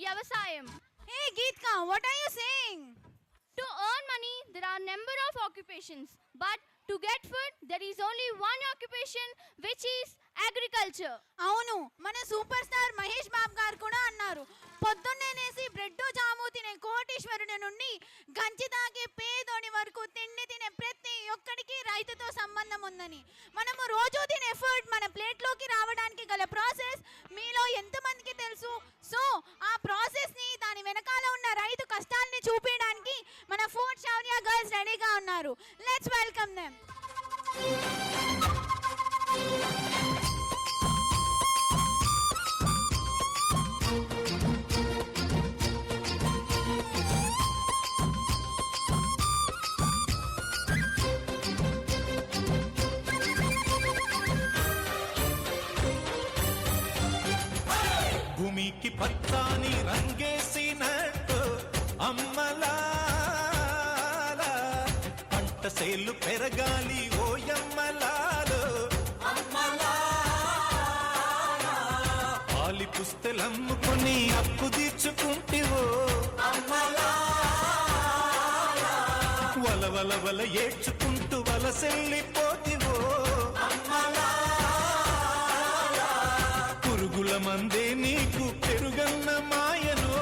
Vyavasayam. Hey Geetka, what are you saying? To earn money, there are number of occupations, but to get food, there is only one occupation, which is agriculture. అవును, మన super star Mahesh Babu గారు కూడా అన్నారు, పొద్దున్నేసి bread జాము తినే కోటీశ్వరుని నుండి గంజి తాగే పేదోని వరకు తిండి తినే ప్రతి ఒక్కడికి రైతుతో సంబంధం ఉందని. మనము రోజు తినే ఫుడ్ మన ప్లేట్లోకి రావడానికి గల ప్రాసెస్ మీలో ఎంతమందికి తెలుసు? సో ఆ ప్రాసెస్ని, దాని వెనకాల ఉన్న రైతు కష్టాలని చూపించడానికి మన ఫోర్ట్ శౌర్య గర్ల్స్ రెడీగా ఉన్నారు. Let's welcome them. భూమికి పచ్చాని రంగేసినట్టు అమ్మలాల పంట సేలు పెరగాలి ఓయమ్మలాలు. పాలి పుస్తెలమ్ముకొని అప్పు తీర్చుకుంటివో వల వల వల ఏడ్చుకుంటూ వలసెళ్ళిపోతివో. పురుగుల మందే నీకు పెరుగన్న మాయను.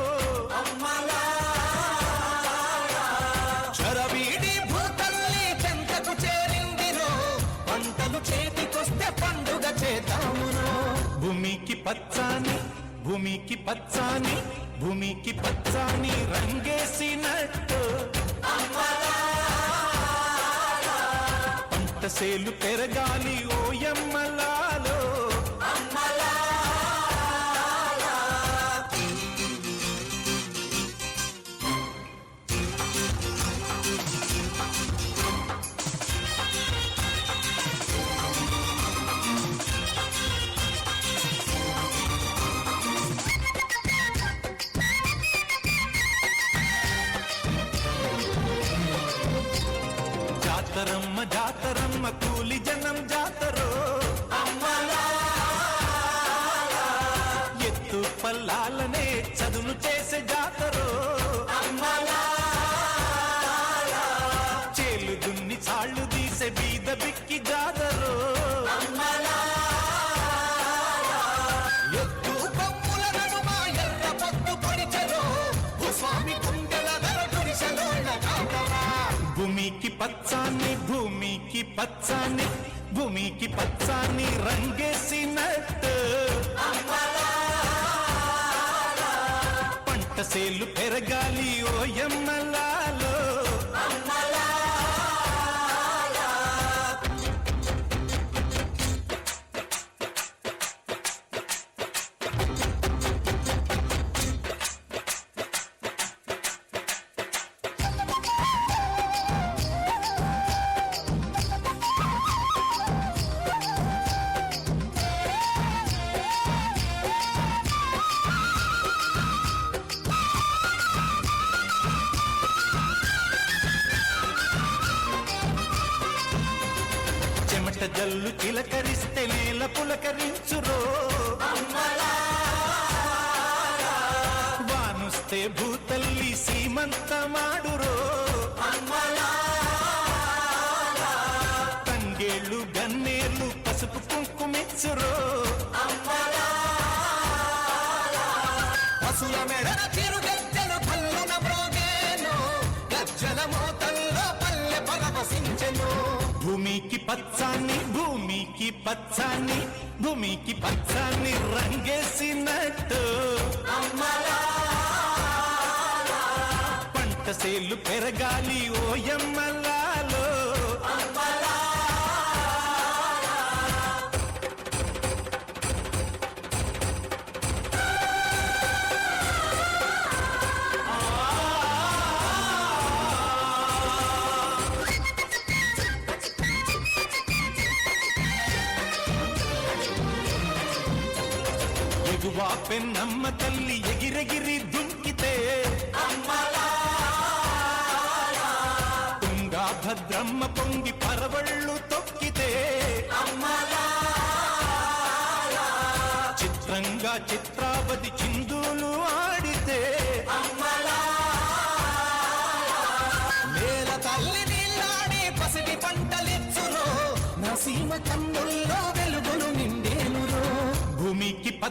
చరవీడి భూతల్లి చెంతకు చేరిందిరో, పంటలు చేతికొస్తే పండుగ చేద్దామును. భూమికి పచ్చాని, భూమికి పచ్చాని, భూమికి పచ్చాని రంగేసినట్టు పంట సేలు పెరగాలి ఓయమ్మలాలో. జాతరమ్మ జాతరమ్మ కూలి జనం జాతరో, ఎత్తు పల్లాలనే చదును చేసే జాతరో. చేలు దున్ని చాళ్ళు తీసే బీద బిక్కి జాతరో. ఎత్తు కొమ్ముల నడుమ ఎర్ర పొత్తు పొడిచెరో, భూస్వామి కుండల ధర గుడిసెలోన జాతరా. భూమికి పచ్చాని, భూమికి పచ్చాని, భూమికి పచ్చాని రంగేసినట్టు పంట సేలు పెరగాలి ఓయమ్మలాలో. చెమట జల్లు చిలకరిస్తే నేల పులకరించురో, వానుస్తే భూతల్లి సీమంతమాడురో. తంగేళ్ళు గన్నేళ్ళు పసుపు కుంకుమిచ్చురో. పశుల మెడల చిరుగజ్జలు కల్లున బ్రోగేను, గజ్జల మోతల్లో పల్లె పరవశించెను. భూమికి పచ్చాని, భూమికి పచ్చాని, భూమికి పచ్చాని రంగేసినట్టు పంట సేలు పెరగాలి ఓయమ్మలాలో. ఎగువా పెన్నమ్మ తల్లి ఎగిరెగిరి దుంకితే, తుంగా భద్రమ్మ పొంగి పరవళ్ళు తొక్కితే, చిత్రంగా చిత్రావతి చిందులు ఆడితే,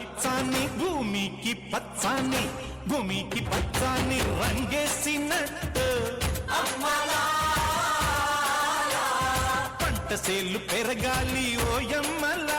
పచ్చాని భూమికి పచ్చాని భూమికి పచ్చాని రంగేసినట్టు పంట సేలు పెరగాలి ఓయమ్మలా